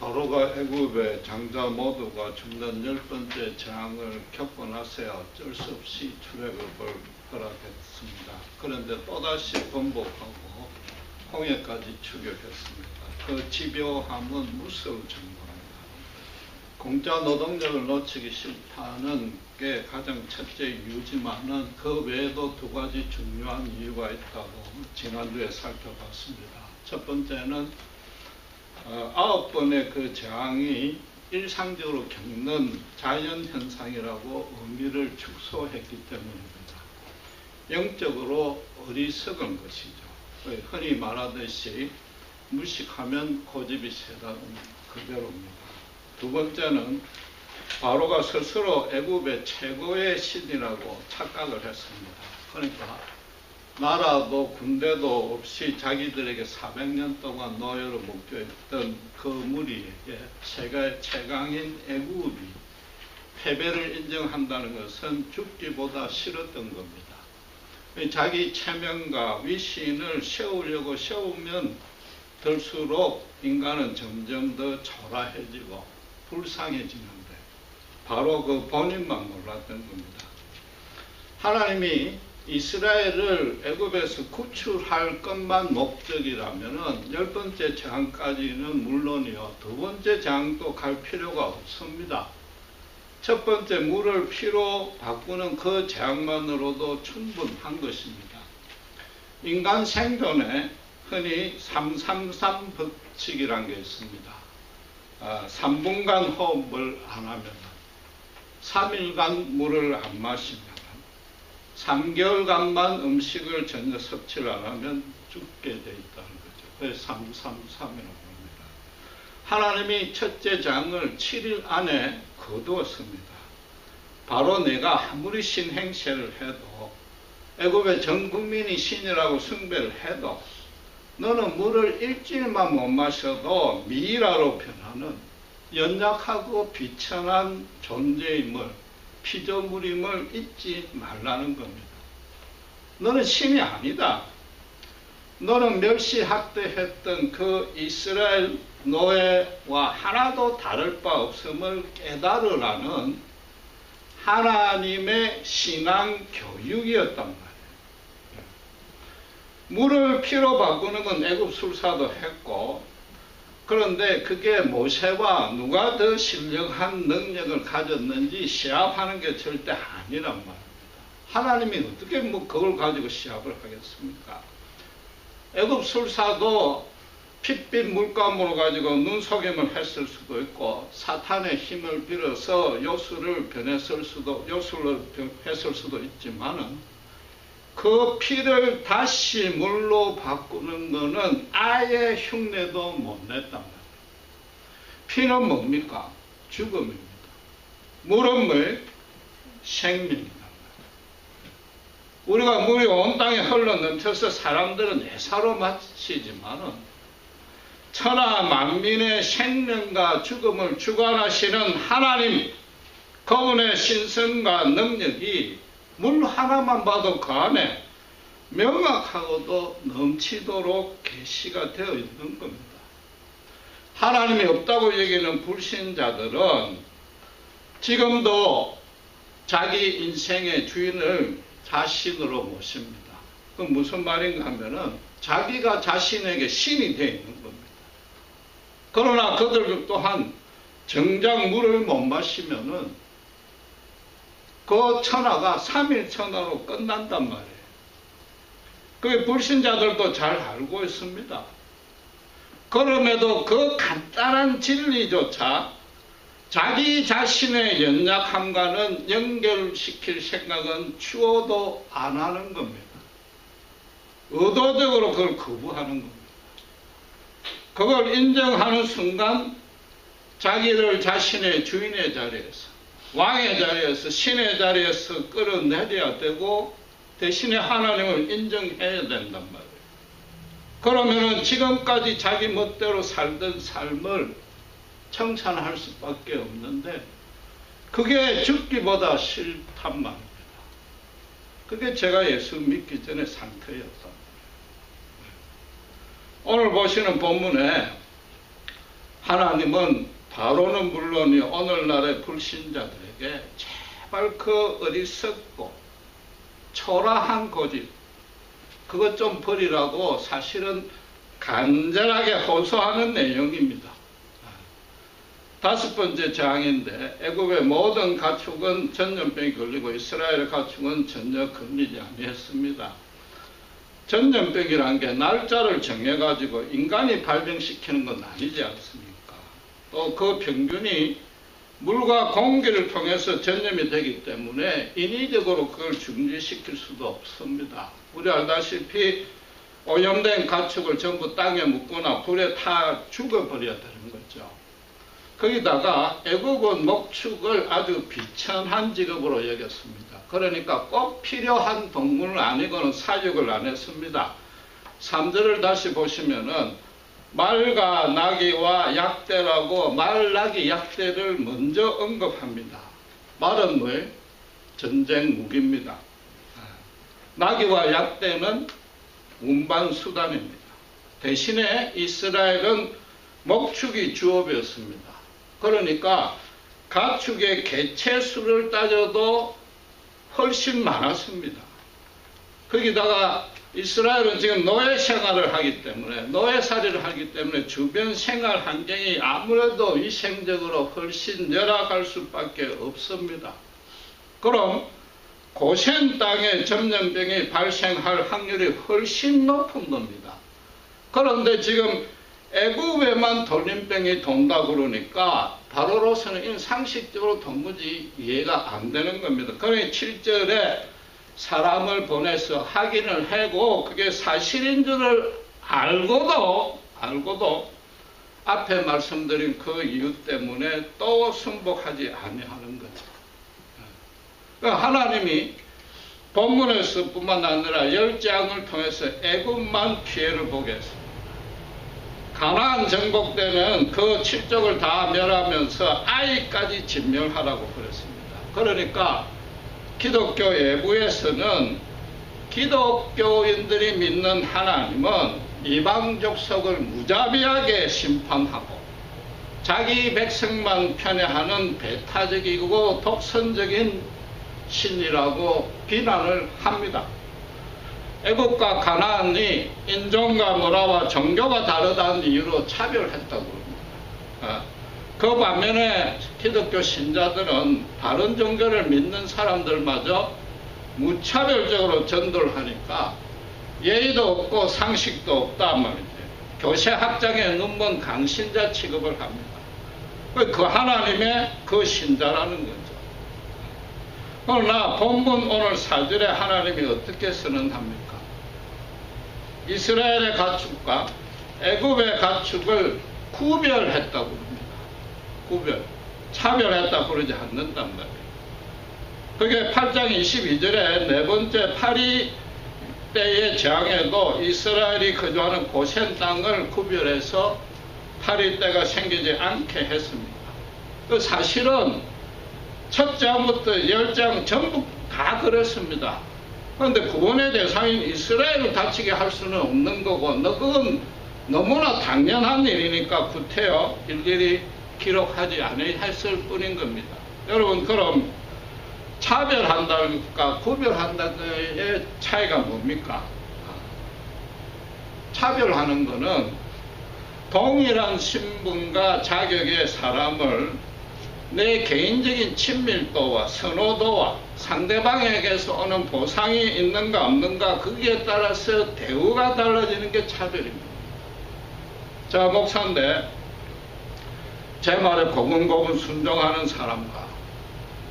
바로가 애굽의 장자 모두가 죽는 10번째 재앙을 겪고 나서야 어쩔 수 없이 출애굽을 허락했습니다. 그런데 또다시 번복하고 홍해까지 추격했습니다. 그 집요함은 무서울 정도입니다. 공짜 노동력을 놓치기 싫다는 게 가장 첫째 이유지만은 그 외에도 두 가지 중요한 이유가 있다고 지난주에 살펴봤습니다. 첫 번째는 9번의 그 재앙이 일상적으로 겪는 자연현상이라고 의미를 축소했기 때문입니다. 영적으로 어리석은 것이죠. 흔히 말하듯이 무식하면 고집이 세다는 그대로입니다. 두 번째는 바로가 스스로 애굽의 최고의 신이라고 착각을 했습니다. 그러니까 나라도 군대도 없이 자기들에게 400년 동안 노예로 묶여있던 그 무리에게 세계 최강인 애굽이 패배를 인정한다는 것은 죽기보다 싫었던 겁니다. 자기 체면과 위신을 세우려고 세우면 들수록 인간은 점점 더 초라해지고 불쌍해지는데 바로 그 본인만 몰랐던 겁니다. 하나님이 이스라엘을 애굽에서 구출할 것만 목적이라면 10번째 재앙까지는 물론이요, 두 번째 재앙도 갈 필요가 없습니다. 첫 번째 물을 피로 바꾸는 그 재앙만으로도 충분한 것입니다. 인간 생존에 흔히 333 법칙이라는 게 있습니다. 3분간 호흡을 안 하면, 3일간 물을 안 마시면, 3개월간만 음식을 전혀 섭취를 안 하면 죽게 돼 있다는 거죠. 그래서 333이라고 합니다. 하나님이 첫째 재앙을 7일 안에 거두었습니다. 바로 내가 아무리 신행세를 해도, 애굽의 전 국민이 신이라고 숭배를 해도, 너는 물을 일주일만 못 마셔도 미이라로 변하는 연약하고 비천한 존재임을, 피조물임을 잊지 말라는 겁니다. 너는 신이 아니다. 너는 멸시학대했던 그 이스라엘 노예와 하나도 다를 바 없음을 깨달으라는 하나님의 신앙 교육이었단 말이에요. 물을 피로 바꾸는 건 애굽 술사도 했고, 그런데 그게 모세와 누가 더 신령한 능력을 가졌는지 시합하는 게 절대 아니란 말입니다. 하나님이 어떻게 그걸 가지고 시합을 하겠습니까? 애굽 술사도 핏빛 물감으로 가지고 눈속임을 했을 수도 있고, 사탄의 힘을 빌어서 요술을 변했을 수도 있지만은, 그 피를 다시 물로 바꾸는 것은 아예 흉내도 못 냈단 말이에요. 피는 뭡니까? 죽음입니다. 물은 뭐예요? 생명이다. 우리가 물이 온 땅에 흘러 넘쳐서 사람들은 애사로 마시지만은 천하 만민의 생명과 죽음을 주관하시는 하나님, 그분의 신성과 능력이 물 하나만 봐도 그 안에 명확하고도 넘치도록 계시가 되어 있는 겁니다. 하나님이 없다고 여기는 불신자들은 지금도 자기 인생의 주인을 자신으로 모십니다. 그건 무슨 말인가 하면은 자기가 자신에게 신이 되어 있는 겁니다. 그러나 그들 또한 정작 물을 못 마시면은 그 천하가 3일 천하로 끝난단 말이에요. 그게 불신자들도 잘 알고 있습니다. 그럼에도 그 간단한 진리조차 자기 자신의 연약함과는 연결시킬 생각은 추워도 안 하는 겁니다. 의도적으로 그걸 거부하는 겁니다. 그걸 인정하는 순간 자기를 자신의 주인의 자리에서, 왕의 자리에서, 신의 자리에서 끌어내려야 되고 대신에 하나님을 인정해야 된단 말이에요. 그러면은 지금까지 자기 멋대로 살던 삶을 청산할 수밖에 없는데 그게 죽기보다 싫단 말입니다. 그게 제가 예수 믿기 전에 상태였다. 오늘 보시는 본문에 하나님은 바로는 물론이 오늘날의 불신자들에게 제발 그 어리석고 초라한 고집 그것 좀 버리라고 사실은 간절하게 호소하는 내용입니다. 다섯 번째 재앙인데 애굽의 모든 가축은 전염병이 걸리고 이스라엘의 가축은 전혀 걸리지 아니했습니다. 전염병이란 게 날짜를 정해가지고 인간이 발병시키는 건 아니지 않습니까? 또 그 병균이 물과 공기를 통해서 전염이 되기 때문에 인위적으로 그걸 중지시킬 수도 없습니다. 우리 알다시피 오염된 가축을 전부 땅에 묻거나 불에 타 죽어버려야 되는 거죠. 거기다가 애국은 목축을 아주 비천한 직업으로 여겼습니다. 그러니까 꼭 필요한 동물은 아니고는 사육을 안 했습니다. 3절을 다시 보시면은 말과 나귀와 약대라고 말, 나귀, 약대를 먼저 언급합니다. 말은 뭐예요? 전쟁 무기입니다. 나귀와 약대는 운반수단입니다. 대신에 이스라엘은 목축이 주업이었습니다. 그러니까 가축의 개체수를 따져도 훨씬 많았습니다. 거기다가 이스라엘은 지금 노예 생활을 하기 때문에 노예살이를 하기 때문에 주변 생활 환경이 아무래도 위생적으로 훨씬 열악할 수밖에 없습니다. 그럼 고센 땅에 전염병이 발생할 확률이 훨씬 높은 겁니다. 그런데 지금 애굽에만 돌림병이 돈다 그러니까 바로로서는 상식적으로 도무지 이해가 안 되는 겁니다. 그러니 7절에 사람을 보내서 확인을 하고 그게 사실인 줄을 알고도 앞에 말씀드린 그 이유 때문에 또 순복하지 아니하는 거죠. 그러니까 하나님이 본문에서 뿐만 아니라 10장을 통해서 애굽만 피해를 보게 했습니다. 가나안 정복 때는 그 7족을 다 멸하면서 아이까지 진멸하라고 그랬습니다. 그러니까 기독교 외부에서는 기독교인들이 믿는 하나님은 이방 족속을 무자비하게 심판하고 자기 백성만 편애하는 배타적이고 독선적인 신이라고 비난을 합니다. 애국과 가나안이 인종과 문화와 종교가 다르다는 이유로 차별했다고 합니다. 그 반면에 기독교 신자들은 다른 종교를 믿는 사람들마저 무차별적으로 전도를 하니까 예의도 없고 상식도 없다 말이죠. 교세학장에 눈먼 강신자 취급을 합니다. 그 하나님의 그 신자라는 거죠. 그러나 본문 오늘 4절에 하나님이 어떻게 선언합니까? 이스라엘의 가축과 애굽의 가축을 구별했다고 합니다. 구별. 차별했다 그러지 않는단 말이에요. 그게 8장 22절에 네 번째 파리 때의 재앙에도 이스라엘이 거주하는 고센 땅을 구별해서 파리 때가 생기지 않게 했습니다. 그 사실은 첫 장부터 10장 전부 다 그렇습니다. 그런데 구원의 대상인 이스라엘을 다치게 할 수는 없는 거고 그건 너무나 당연한 일이니까 구태여 일일이 기록하지 않았을 뿐인 겁니다. 여러분 그럼 차별한다니까 구별한다의 차이가 뭡니까? 차별하는 거는 동일한 신분과 자격의 사람을 내 개인적인 친밀도와 선호도와 상대방에게서 오는 보상이 있는가 없는가 거기에 따라서 대우가 달라지는 게 차별입니다. 제가 목사인데 제 말에 고분고분 순종하는 사람과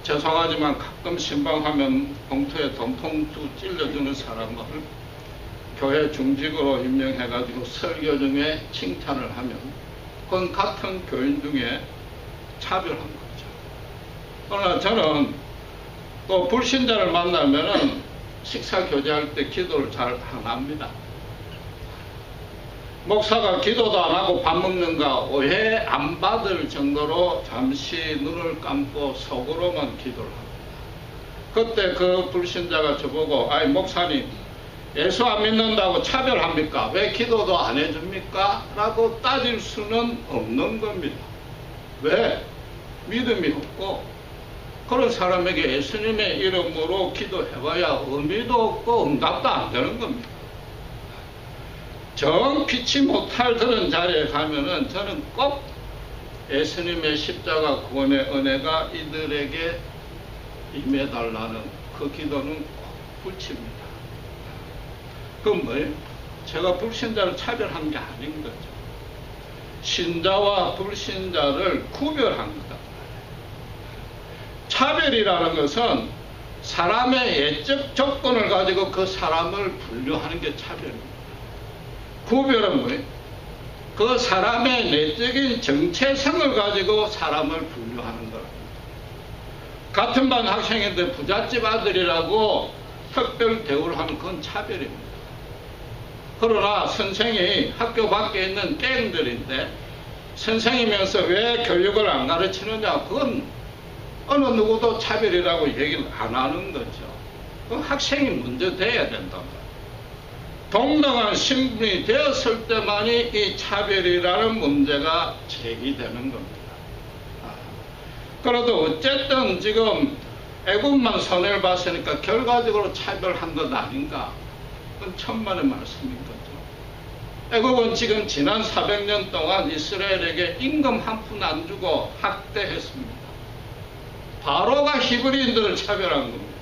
죄송하지만 가끔 신방하면 봉투에 돈통투 찔러주는 사람을 교회 중직으로 임명해가지고 설교 중에 칭찬을 하면 그건 같은 교인 중에 차별한 거죠. 그러나 저는 또 불신자를 만나면은 식사 교제할 때 기도를 잘 안 합니다. 목사가 기도도 안 하고 밥 먹는가 오해 안 받을 정도로 잠시 눈을 감고 속으로만 기도를 합니다. 그때 그 불신자가 저보고 아이 목사님 예수 안 믿는다고 차별합니까? 왜 기도도 안 해줍니까? 라고 따질 수는 없는 겁니다. 왜? 믿음이 없고 그런 사람에게 예수님의 이름으로 기도해봐야 의미도 없고 응답도 안 되는 겁니다. 정 피치 못할 그런 자리에 가면은 저는 꼭 예수님의 십자가 구원의 은혜가 이들에게 임해달라는 그 기도는 꼭 붙입니다. 그건 뭐예요? 제가 불신자를 차별한 게 아닌 거죠. 신자와 불신자를 구별한 거다. 차별이라는 것은 사람의 예적 조건을 가지고 그 사람을 분류하는 게 차별입니다. 구별은 뭐예요? 그 사람의 내적인 정체성을 가지고 사람을 분류하는 거랍니다. 같은 반 학생인데 부잣집 아들이라고 특별 대우를 하는 건 차별입니다. 그러나 선생이 학교 밖에 있는 깽들인데 선생이면서 왜 교육을 안 가르치느냐, 그건 어느 누구도 차별이라고 얘기를 안 하는 거죠. 그 학생이 먼저 돼야 된단 말이에요. 동등한 신분이 되었을 때만이 이 차별이라는 문제가 제기되는 겁니다. 그래도 어쨌든 지금 애국만 손해를 봤으니까 결과적으로 차별한 것 아닌가? 그건 천만의 말씀인 거죠. 애국은 지금 지난 400년 동안 이스라엘에게 임금 한 푼 안 주고 학대했습니다. 바로가 히브리인들을 차별한 겁니다.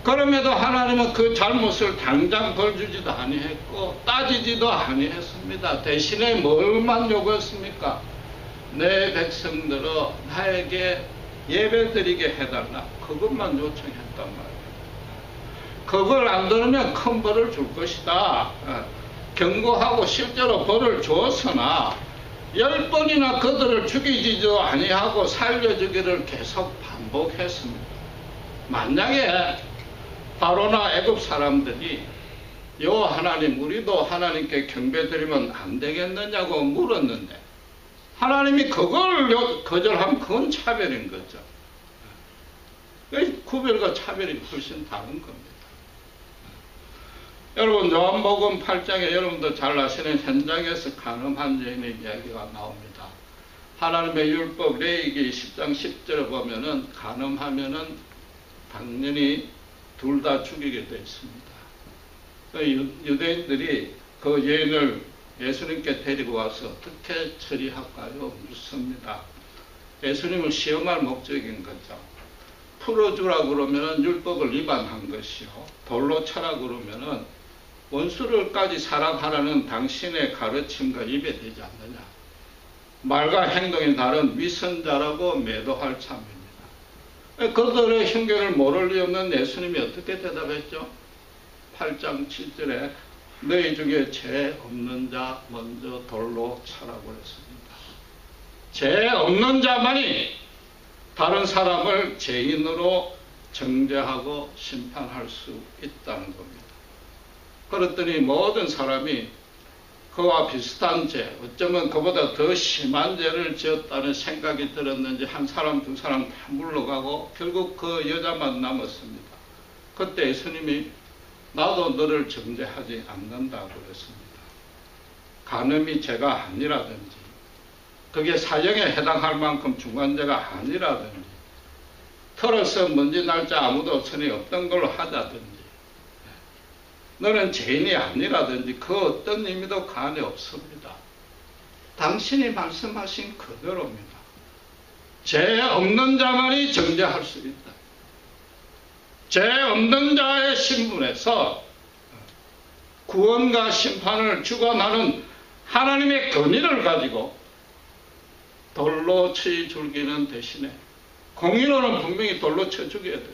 그럼에도 하나님은 그 잘못을 당장 벌주지도 아니했고 따지지도 아니했습니다. 대신에 뭘만 요구했습니까? 내 백성들어 나에게 예배드리게 해달라. 그것만 요청했단 말이에요. 그걸 안 들으면 큰 벌을 줄 것이다. 경고하고 실제로 벌을 주었으나 10번이나 그들을 죽이지도 아니하고 살려주기를 계속 반복했습니다. 만약에 바로나 애굽 사람들이 요 하나님, 우리도 하나님께 경배드리면 안 되겠느냐고 물었는데 하나님이 그걸 거절하면 그건 차별인 거죠. 구별과 차별이 훨씬 다른 겁니다. 여러분, 요한복음 8장에 여러분도 잘 아시는 현장에서 간음한 여인의 이야기가 나옵니다. 하나님의 율법 레위기 10장 10절에 보면은 간음하면은 당연히 둘 다 죽이게 되어 있습니다. 유대인들이 그 여인을 예수님께 데리고 와서 어떻게 처리할까요? 묻습니다. 예수님을 시험할 목적인 거죠. 풀어주라 그러면은 율법을 위반한 것이요. 돌로 쳐라 그러면은 원수를까지 사랑하라는 당신의 가르침과 입에되지 않느냐. 말과 행동이 다른 위선자라고 매도할 참입니다. 그들의 흉계를 모를 리 없는 예수님이 어떻게 대답했죠? 8장 7절에 너희 중에 죄 없는 자 먼저 돌로 차라고 했습니다. 죄 없는 자만이 다른 사람을 죄인으로 정죄하고 심판할 수 있다는 겁니다. 그랬더니 모든 사람이 그와 비슷한 죄, 어쩌면 그보다 더 심한 죄를 지었다는 생각이 들었는지 한 사람 두 사람 다 물러가고 결국 그 여자만 남았습니다. 그때 예수님이 나도 너를 정죄하지 않는다고 그랬습니다. 간음이 죄가 아니라든지 그게 사형에 해당할 만큼 중한 죄가 아니라든지 털어서 먼지 날짜 아무도 없으니 없던 걸로 하자든지 너는 죄인이 아니라든지 그 어떤 의미도 간에 없습니다. 당신이 말씀하신 그대로입니다. 죄 없는 자만이 정죄할 수 있다. 죄 없는 자의 신분에서 구원과 심판을 주관하는 하나님의 권위를 가지고 돌로 쳐 죽이는 대신에 공의로는 분명히 돌로 쳐 죽여야 됩니다.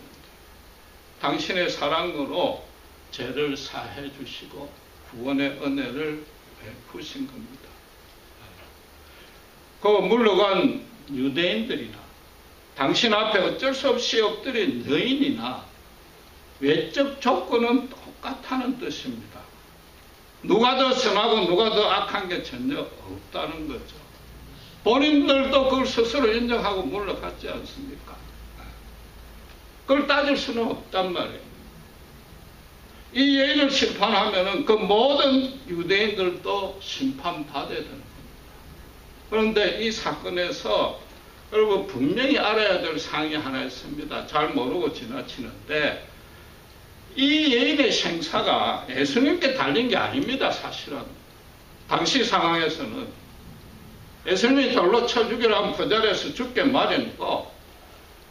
당신의 사랑으로 죄를 사해 주시고 구원의 은혜를 베푸신 겁니다. 그 물러간 유대인들이나 당신 앞에 어쩔 수 없이 엎드린 여인이나 외적 조건은 똑같다는 뜻입니다. 누가 더 선하고 누가 더 악한 게 전혀 없다는 거죠. 본인들도 그걸 스스로 인정하고 물러갔지 않습니까? 그걸 따질 수는 없단 말이에요. 이 여인을 심판하면은 그 모든 유대인들도 심판받아야 되는 겁니다. 그런데 이 사건에서 여러분 분명히 알아야 될 사항이 하나 있습니다. 잘 모르고 지나치는데 이 여인의 생사가 예수님께 달린 게 아닙니다. 사실은 당시 상황에서는 예수님이 돌로 쳐 죽이라면 그 자리에서 죽게 마련이고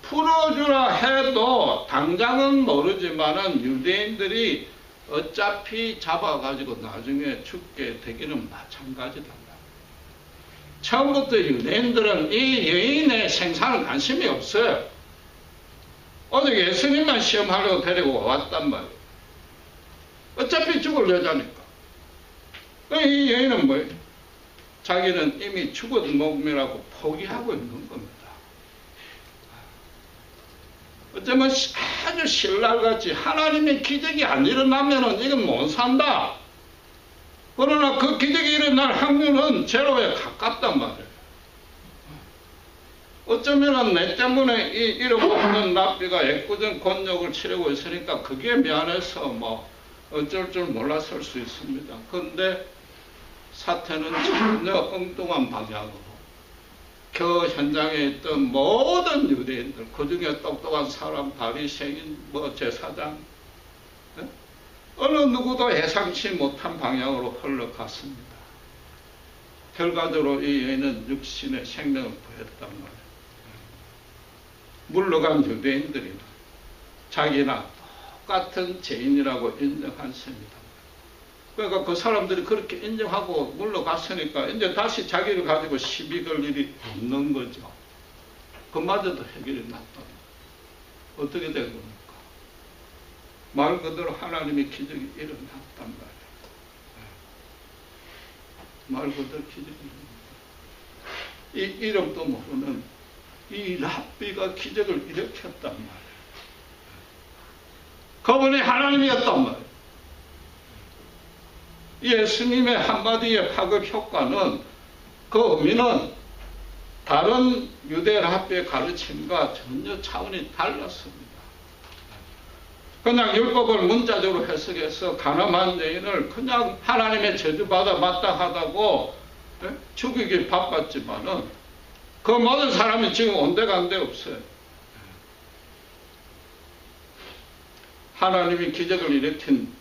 풀어주라 해도 당장은 모르지만은 유대인들이 어차피 잡아가지고 나중에 죽게 되기는 마찬가지다. 처음부터 유대인들은 이 여인의 생사는 관심이 없어요. 오직 예수님만 시험하려고 데리고 왔단 말이에요. 어차피 죽을 여자니까. 이 여인은 뭐예요? 자기는 이미 죽은 몸이라고 포기하고 있는 겁니다. 어쩌면 아주 신랄같이 하나님의 기적이 안 일어나면은 이건 못 산다. 그러나 그 기적이 일어날 확률은 제로에 가깝단 말이에요. 어쩌면은 내 때문에 이 잃어버리는 랍비가 애꿎은 곤욕을 치르고 있으니까 그게 미안해서 뭐 어쩔 줄 몰랐을 수 있습니다. 그런데 사태는 전혀 엉뚱한 방향으로 그 현장에 있던 모든 유대인들, 그 중에 똑똑한 사람, 바리새인, 뭐 제사장, 어느 누구도 예상치 못한 방향으로 흘러갔습니다. 결과적으로 이 여인은 육신의 생명을 구했단 말이에요. 물러간 유대인들이나 자기나 똑같은 죄인이라고 인정한 셈이다. 그러니까 그 사람들이 그렇게 인정하고 물러갔으니까 이제 다시 자기를 가지고 시비 걸 일이 없는 거죠. 그마저도 해결이 났다. 어떻게 된 겁니까? 말 그대로 하나님의 기적이 일어났단 말이에요. 말 그대로 기적이 일어났다. 이 이름도 모르는 이 랍비가 기적을 일으켰단 말이에요. 그분이 하나님이었단 말이에요. 예수님의 한마디의 파급 효과는 그 의미는 다른 유대 랍비의 가르침과 전혀 차원이 달랐습니다. 그냥 율법을 문자적으로 해석해서 가늠한 여인을 그냥 하나님의 저주받아 마땅하다고 죽이기 바빴지만은 그 모든 사람이 지금 온데간데 없어요. 하나님이 기적을 일으킨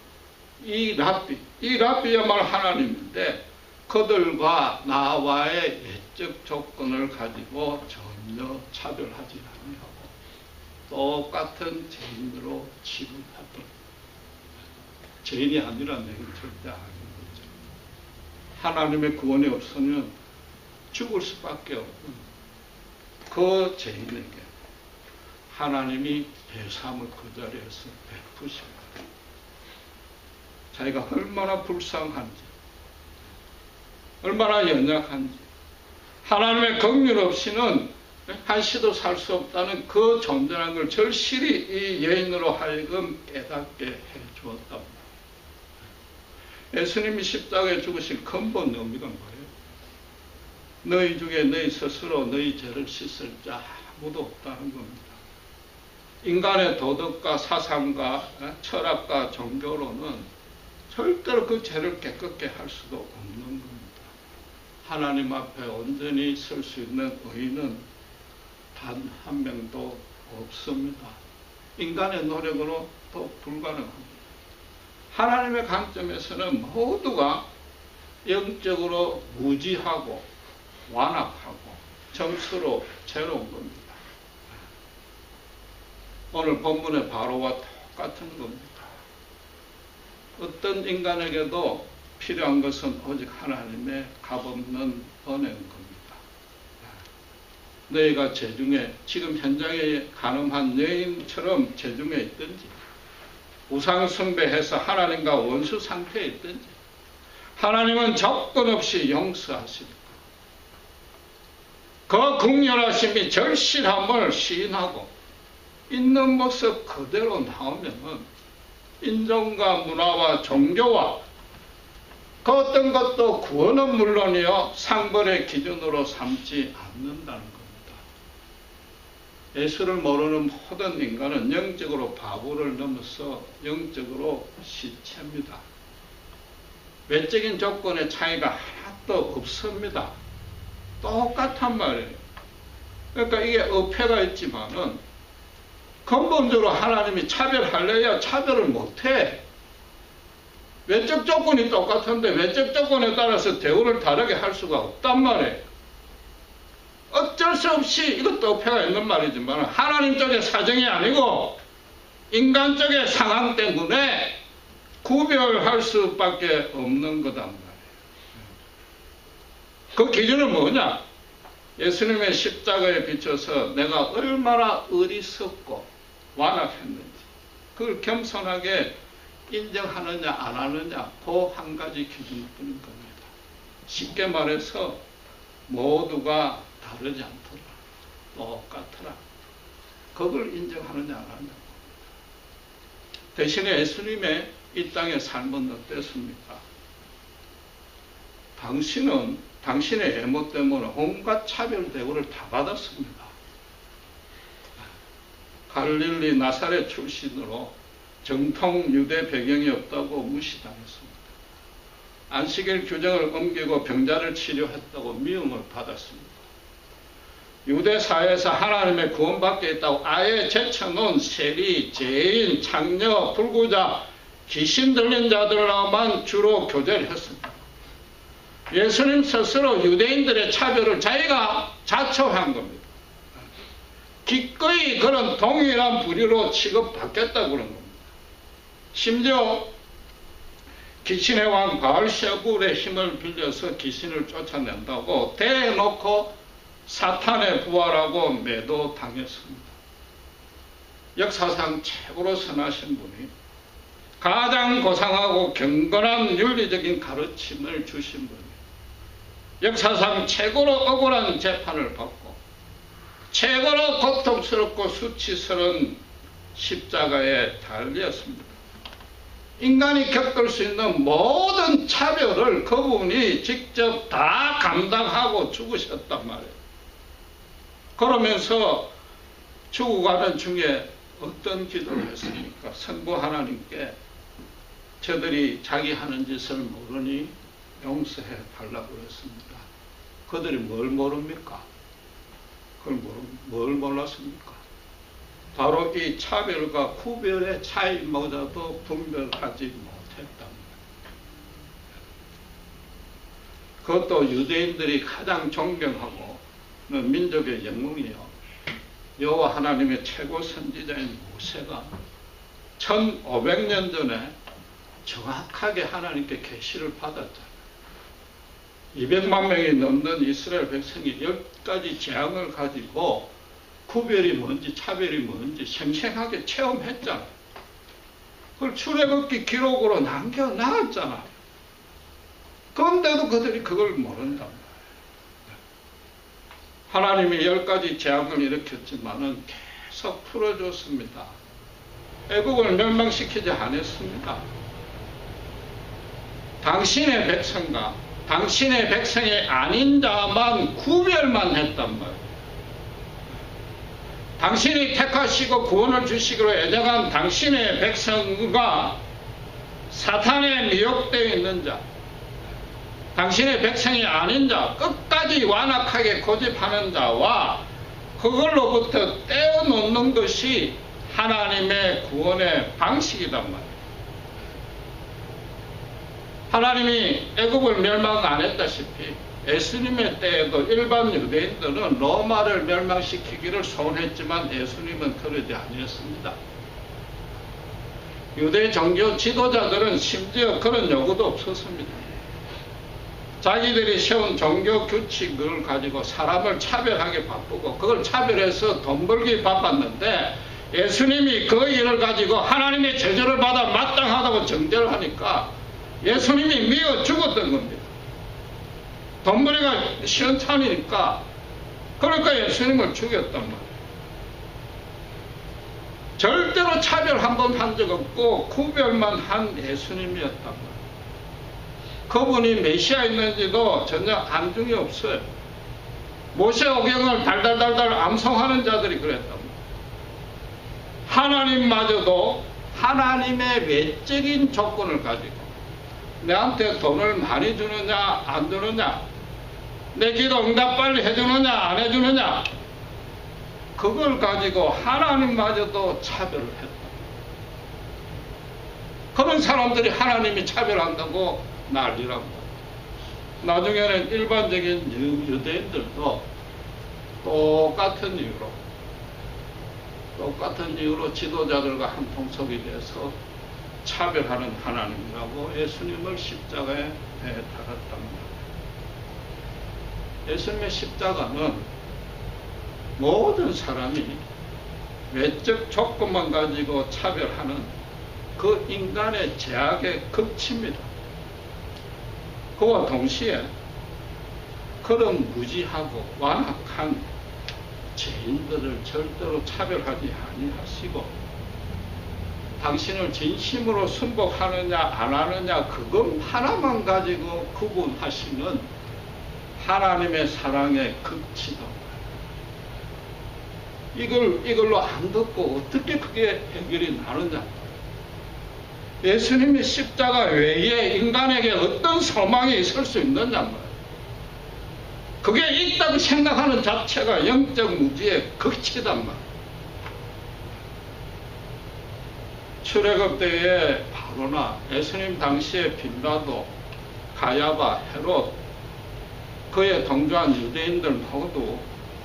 이 랍비야말로 하나님인데 그들과 나와의 예적 조건을 가지고 전혀 차별하지 않으려고 똑같은 죄인으로 취급하던, 죄인이 아니라는 얘기는 절대 아닌 거죠. 하나님의 구원이 없으면 죽을 수밖에 없는 그 죄인에게 하나님이 배삼을 그 자리에서 베푸십니다. 자기가 얼마나 불쌍한지, 얼마나 연약한지, 하나님의 긍휼 없이는 한시도 살 수 없다는 그 존재라는 걸 절실히 이 여인으로 하여금 깨닫게 해주었다. 예수님이 십자가에 죽으신 근본 의미가 뭐예요? 너희 중에 너희 스스로 너희 죄를 씻을 자 아무도 없다는 겁니다. 인간의 도덕과 사상과 철학과 종교로는 절대로 그 죄를 깨끗게 할 수도 없는 겁니다. 하나님 앞에 온전히 설 수 있는 의인은 단 한 명도 없습니다. 인간의 노력으로 또 불가능합니다. 하나님의 관점에서는 모두가 영적으로 무지하고 완악하고 점수로 제로운 겁니다. 오늘 본문의 바로와 똑같은 겁니다. 어떤 인간에게도 필요한 것은 오직 하나님의 값없는 은혜인 겁니다. 너희가 죄중에 지금 현장에 가늠한 여인처럼 죄중에 있든지 우상 숭배해서 하나님과 원수 상태에 있든지 하나님은 조건 없이 용서하십니다. 그 긍휼하심이 절실함을 시인하고 있는 모습 그대로 나오면은 인종과 문화와 종교와 그 어떤 것도 구원은 물론이요 상벌의 기준으로 삼지 않는다는 겁니다. 예수를 모르는 모든 인간은 영적으로 바보를 넘어서 영적으로 시체입니다. 외적인 조건의 차이가 하나도 없습니다. 똑같단 말이에요. 그러니까 이게 어폐가 있지만은 근본적으로 하나님이 차별하려야 차별을 못해. 외적 조건이 똑같은데 외적 조건에 따라서 대우를 다르게 할 수가 없단 말이에요. 어쩔 수 없이 이것도 어폐가 있는 말이지만 하나님 쪽의 사정이 아니고 인간 쪽의 상황 때문에 구별할 수밖에 없는 거단 말이에요. 그 기준은 뭐냐? 예수님의 십자가에 비춰서 내가 얼마나 어리석고 완악했는지 그걸 겸손하게 인정하느냐 안 하느냐 그 한 가지 기준뿐인 겁니다. 쉽게 말해서 모두가 다르지 않더라. 똑같더라. 그걸 인정하느냐 안 하느냐. 대신에 예수님의 이 땅의 삶은 어땠습니까? 당신은 당신의 외모 때문에 온갖 차별 대우를 다 받았습니다. 갈릴리 나사렛 출신으로 정통 유대 배경이 없다고 무시당했습니다. 안식일 규정을 옮기고 병자를 치료했다고 미움을 받았습니다. 유대 사회에서 하나님의 구원밖에 있다고 아예 제쳐놓은 세리, 죄인, 창녀, 불구자, 귀신 들린 자들로만 주로 교제를 했습니다. 예수님 스스로 유대인들의 차별을 자기가 자초한 겁니다. 기꺼이 그런 동일한 부류로 취급받겠다고 그런 겁니다. 심지어 귀신의 왕 바알세불의 힘을 빌려서 귀신을 쫓아낸다고 대놓고 사탄의 부하라고 매도당했습니다. 역사상 최고로 선하신 분이 가장 고상하고 경건한 윤리적인 가르침을 주신 분이 역사상 최고로 억울한 재판을 받고 최고로 고통스럽고 수치스러운 십자가에 달렸습니다. 인간이 겪을 수 있는 모든 차별을 그분이 직접 다 감당하고 죽으셨단 말이에요. 그러면서 죽어가는 중에 어떤 기도를 했습니까? 성부 하나님께 저들이 자기 하는 짓을 모르니 용서해 달라고 했습니다. 그들이 뭘 모릅니까? 그걸 뭘 몰랐습니까? 바로 이 차별과 구별의 차이마저도 분별하지 못했답니다. 그것도 유대인들이 가장 존경하고 민족의 영웅이요. 여호와 하나님의 최고 선지자인 모세가 1500년 전에 정확하게 하나님께 계시를 받았잖아요. 200만 명이 넘는 이스라엘 백성이 10가지 재앙을 가지고 구별이 뭔지 차별이 뭔지 생생하게 체험했잖아요. 그걸 출애굽기 기록으로 남겨놨잖아요. 그런데도 그들이 그걸 모른단 말이에요. 하나님이 10가지 재앙을 일으켰지만은 계속 풀어줬습니다. 애국을 멸망시키지 않았습니다. 당신의 백성과 당신의 백성이 아닌 자만 구별만 했단 말이에요. 당신이 택하시고 구원을 주시기로 애정한 당신의 백성과 사탄에 미혹되어 있는 자, 당신의 백성이 아닌 자, 끝까지 완악하게 고집하는 자와 그걸로부터 떼어놓는 것이 하나님의 구원의 방식이단 말이에요. 하나님이 애국을 멸망 안 했다시피 예수님의 때에도 일반 유대인들은 로마를 멸망시키기를 소원했지만 예수님은 그러지 아니었습니다. 유대 종교 지도자들은 심지어 그런 요구도 없었습니다. 자기들이 세운 종교 규칙을 가지고 사람을 차별하게 바쁘고 그걸 차별해서 돈 벌기 바빴는데 예수님이 그 일을 가지고 하나님의 제재를 받아 마땅하다고 정죄를 하니까 예수님이 미워 죽었던 겁니다. 돈벌이가 시원찮으니까 그러니까 예수님을 죽였단 말이에요. 절대로 차별 한 번 한 적 없고 구별만 한 예수님이었단 말이에요. 그분이 메시아 있는지도 전혀 안중이 없어요. 모세오경을 달달달달 암송하는 자들이 그랬다고. 하나님마저도 하나님의 외적인 조건을 가지고 내한테 돈을 많이 주느냐 안 주느냐, 내 기도 응답 빨리 해주느냐 안 해주느냐, 그걸 가지고 하나님마저도 차별을 했다. 그런 사람들이 하나님이 차별한다고 난리랍니다. 나중에는 일반적인 유대인들도 똑같은 이유로 지도자들과 한통속이 돼서 차별하는 하나님이라고 예수님을 십자가에 달았답니다. 예수님의 십자가는 모든 사람이 외적 조건만 가지고 차별하는 그 인간의 제약의 극치입니다. 그와 동시에 그런 무지하고 완악한 죄인들을 절대로 차별하지 아니하시고, 당신을 진심으로 순복하느냐 안 하느냐 그것 하나만 가지고 구분하시는 하나님의 사랑의 극치다. 이걸로 안 듣고 어떻게 그게 해결이 나느냐. 예수님의 십자가 외에 인간에게 어떤 소망이 있을 수 있느냐 말이에요. 그게 있다고 생각하는 자체가 영적 무지의 극치단 말이에요. 출애굽 때에 바로나 예수님 당시에 빌라도, 가야바, 헤롯, 그에 동조한 유대인들 모두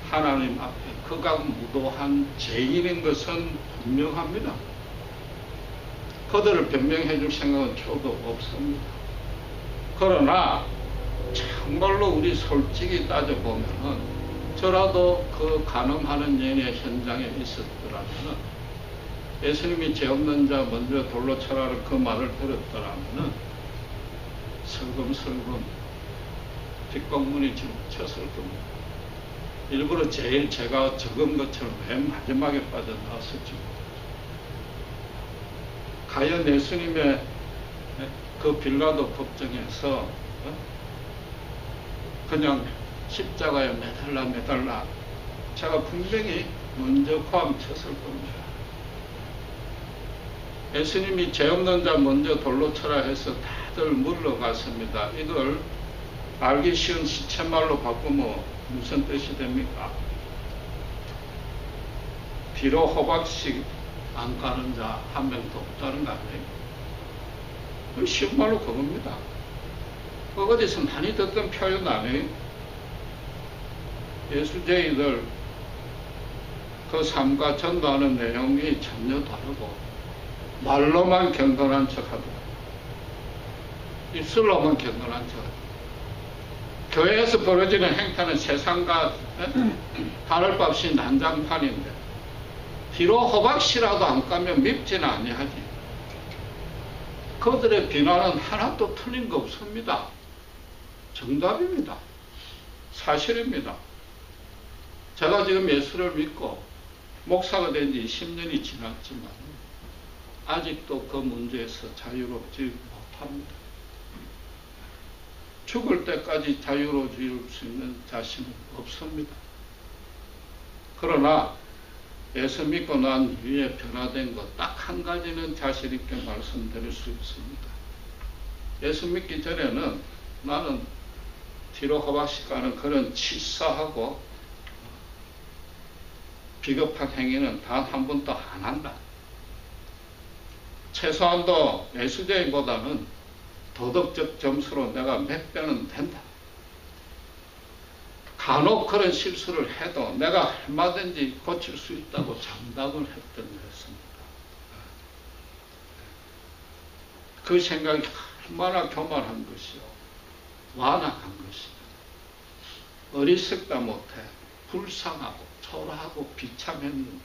하나님 앞에 극악무도한 죄인인 것은 분명합니다. 그들을 변명해 줄 생각은 저도 없습니다. 그러나 정말로 우리 솔직히 따져보면은, 저라도 그 간음하는 여인의 현장에 있었더라면은, 예수님이 죄 없는 자 먼저 돌로 쳐라를 그 말을 들었더라면은 슬금슬금 뒷공문이 지금 쳤을 겁니다. 일부러 제일 죄가 적은 것처럼 맨 마지막에 빠져나왔었죠. 과연 예수님의 그 빌라도 법정에서 그냥 십자가에 매달라 제가 분명히 먼저 포함 쳤을 겁니다. 예수님이 죄 없는 자 먼저 돌로 쳐라 해서 다들 물러갔습니다. 이걸 알기 쉬운 시체말로 바꾸면 무슨 뜻이 됩니까? 비로 호박씩 안 가는 자 한 명도 없다는 거 아니에요? 쉬운 말로 그겁니다. 어디서 많이 듣던 표현 아니에요? 예수제이들 그 삶과 전도하는 내용이 전혀 다르고, 말로만 경건한 척하고 입술로만 경건한 척하고, 교회에서 벌어지는 행태는 세상과 다를 바 없이 난장판인데, 비록 호박씨라도 안 까면 밉지는 아니하지. 그들의 비난은 하나도 틀린 거 없습니다. 정답입니다. 사실입니다. 제가 지금 예수를 믿고 목사가 된 지 10년이 지났지만 아직도 그 문제에서 자유롭지 못합니다. 죽을 때까지 자유로워질 수 있는 자신은 없습니다. 그러나 예수 믿고 난 이후에 변화된 것 딱 한 가지는 자신 있게 말씀드릴 수 있습니다. 예수 믿기 전에는 나는 뒤로 호박씩 가는 그런 치사하고 비겁한 행위는 단 한 번도 안 한다. 최소한도 예수제이보다는 도덕적 점수로 내가 몇 배는 된다. 간혹 그런 실수를 해도 내가 얼마든지 고칠 수 있다고 장담을 했던 것입니다. 그 생각이 얼마나 교만한 것이요, 완악한 것이요, 어리석다 못해 불쌍하고 초라하고 비참했는지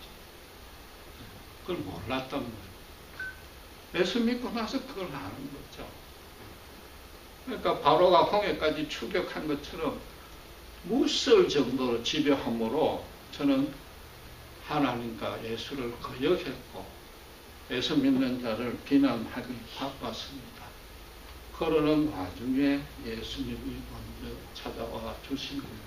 그걸 몰랐단 말이에요. 예수 믿고 나서 그걸 아는 거죠. 그러니까 바로가 홍해까지 추격한 것처럼 무서울 정도로 지배함으로 저는 하나님과 예수를 거역했고 예수 믿는 자를 비난하기 바빴습니다. 그러는 와중에 예수님이 먼저 찾아와 주신 겁니다.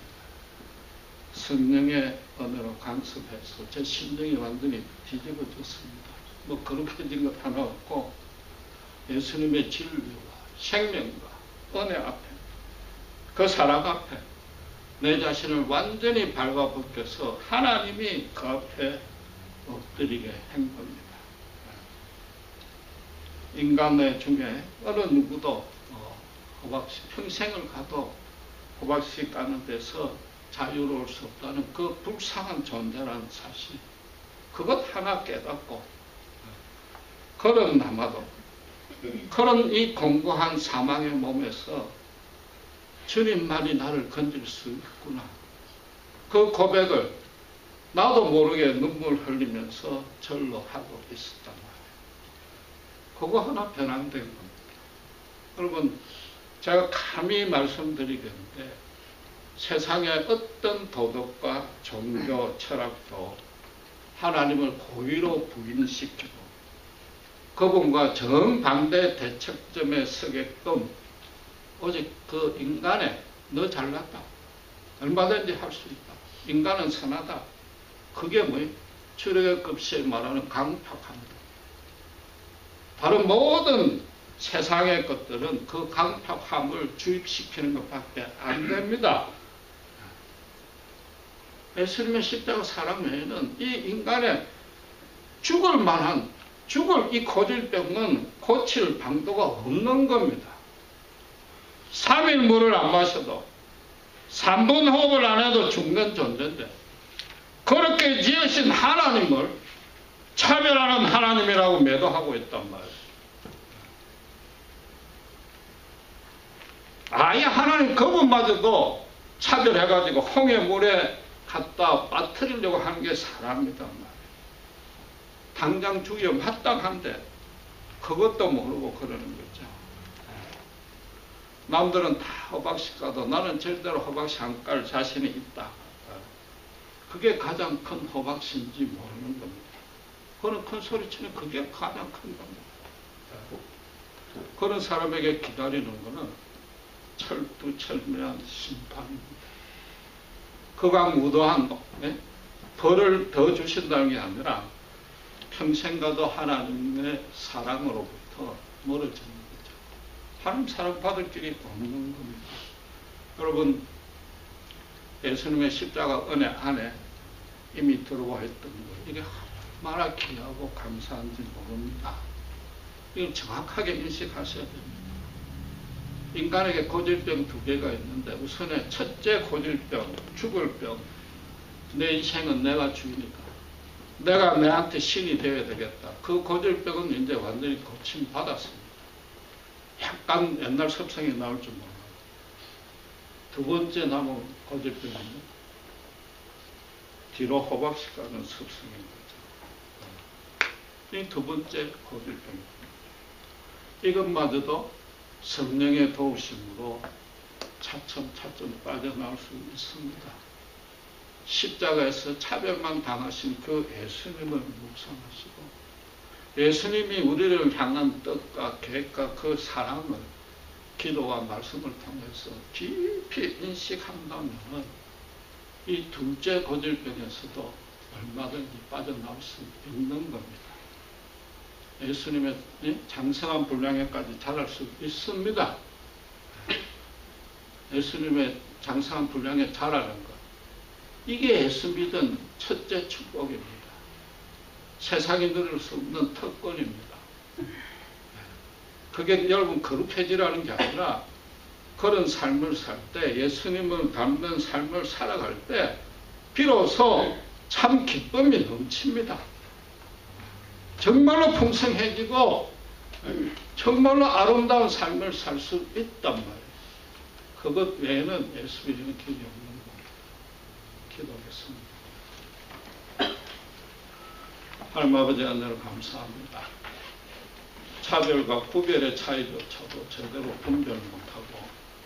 성령의 은혜로 강습해서 제 심정이 완전히 뒤집어졌습니다. 뭐 거룩해진 것 하나 없고 예수님의 진리와 생명과 은혜 앞에 그 사랑 앞에 내 자신을 완전히 밟아벗겨서 하나님이 그 앞에 엎드리게 한 겁니다. 인간의 중에 어느 누구도 호박씨 평생을 가도 호박씨 까는 데서 자유로울 수 없다는 그 불쌍한 존재라는 사실, 그것 하나 깨닫고 그런 남아도 그런 이 공고한 사망의 몸에서 주님만이 나를 건질 수 있구나, 그 고백을 나도 모르게 눈물 흘리면서 절로 하고 있었단 말이에요. 그거 하나 변환된 겁니다. 여러분, 제가 감히 말씀드리겠는데 세상의 어떤 도덕과 종교, 철학도 하나님을 고의로 부인시키고 그분과 정반대 대척점에 서게끔 오직 그 인간의 너 잘났다, 얼마든지 할 수 있다, 인간은 선하다, 그게 뭐예요? 출애굽시에 말하는 강팍함이다. 다른 모든 세상의 것들은 그 강팍함을 주입시키는 것밖에 안 됩니다. 예수님의 십자가 사랑 외에는 이 인간의 죽을 만한, 죽을 이 고질병은 고칠 방도가 없는 겁니다. 3일 물을 안 마셔도 3분 호흡을 안 해도 죽는 존재인데 그렇게 지으신 하나님을 차별하는 하나님이라고 매도하고 있단 말이에요. 아예 하나님 그분마저도 차별해가지고 홍해물에 갖다 빠뜨리려고 하는 게 사람이단 말이에요. 당장 죽여 마땅한데 그것도 모르고 그러는 거죠. 남들은 다 호박씨 까도 나는 절대로 호박씨 안 깔 자신이 있다. 그게 가장 큰 호박씨인지 모르는 겁니다. 그런 큰 소리치는 그게 가장 큰 겁니다. 그런 사람에게 기다리는 것은 철두철미한 심판입니다. 극악무도한 벌을 더 주신다는 게 아니라 평생 가도 하나님의 사랑으로부터 멀어지는 거죠. 하나님 사랑 받을 길이 없는 겁니다. 여러분, 예수님의 십자가 은혜 안에 이미 들어와 있던 것, 이게 얼마나 귀하고 감사한지 모릅니다. 이걸 정확하게 인식하셔야 됩니다. 인간에게 고질병 2개가 있는데 우선에 첫째 고질병, 죽을 병. 내 인생은 내가 주인이다. 내가 내한테 신이 되어야 되겠다. 그 고질병은 이제 완전히 고침받았습니다. 약간 옛날 섭성이 나올 줄 몰라요. 두 번째 남은 고질병은 뒤로 호박씨 가는 섭성인 거죠. 이 두 번째 고질병입니다. 이것마저도 성령의 도우심으로 차츰차츰 빠져나올 수 있습니다. 십자가에서 차별만 당하신 그 예수님을 묵상하시고 예수님이 우리를 향한 뜻과 계획과 그 사랑을 기도와 말씀을 통해서 깊이 인식한다면 이 둘째 고질병에서도 얼마든지 빠져나올 수 있는 겁니다. 예수님의 장성한 분량에까지 자랄 수 있습니다. 예수님의 장성한 분량에 자라는 것, 이게 예수 믿은 첫째 축복입니다. 세상이 누릴 수 없는 특권입니다. 그게 여러분 거룩해지라는 게 아니라 그런 삶을 살 때, 예수님을 닮는 삶을 살아갈 때 비로소 참 기쁨이 넘칩니다. 정말로 풍성해지고 정말로 아름다운 삶을 살 수 있단 말이에요. 그것 외에는 예수 믿는 길이 없는 겁니다. 기도하겠습니다. 하나님 아버지 하나님 감사합니다. 차별과 구별의 차이조차도 제대로 분별 못하고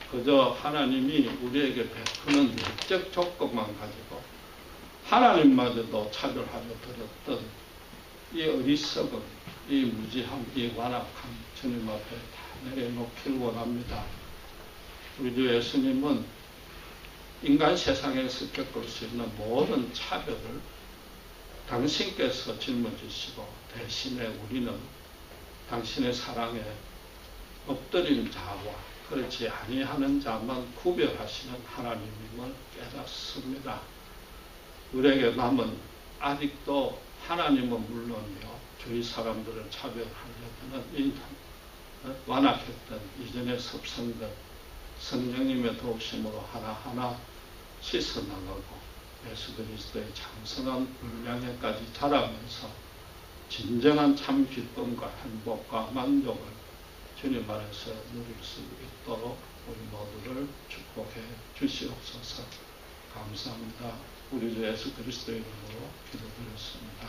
그저 하나님이 우리에게 베푸는 내적 조건만 가지고 하나님마저도 차별하려 들었던 이 어리석음, 이 무지함, 이 완악함 주님 앞에 다 내려놓기를 원합니다. 우리 주 예수님은 인간 세상에서 겪을 수 있는 모든 차별을 당신께서 짊어지시고 대신에 우리는 당신의 사랑에 엎드린 자와 그렇지 아니하는 자만 구별하시는 하나님임을 깨닫습니다. 우리에게 남은 아직도 하나님은 물론이요 주위 사람들을 차별하려는 완악했던 이전의 습성들 성령님의 도우심으로 하나하나 씻어나가고 예수 그리스도의 장성한 분량에까지 자라면서 진정한 참 기쁨과 행복과 만족을 주님 안에서 누릴 수 있도록 우리 모두를 축복해 주시옵소서. 감사합니다. 우리 주 예수 그리스도의 이름으로 기도드렸습니다.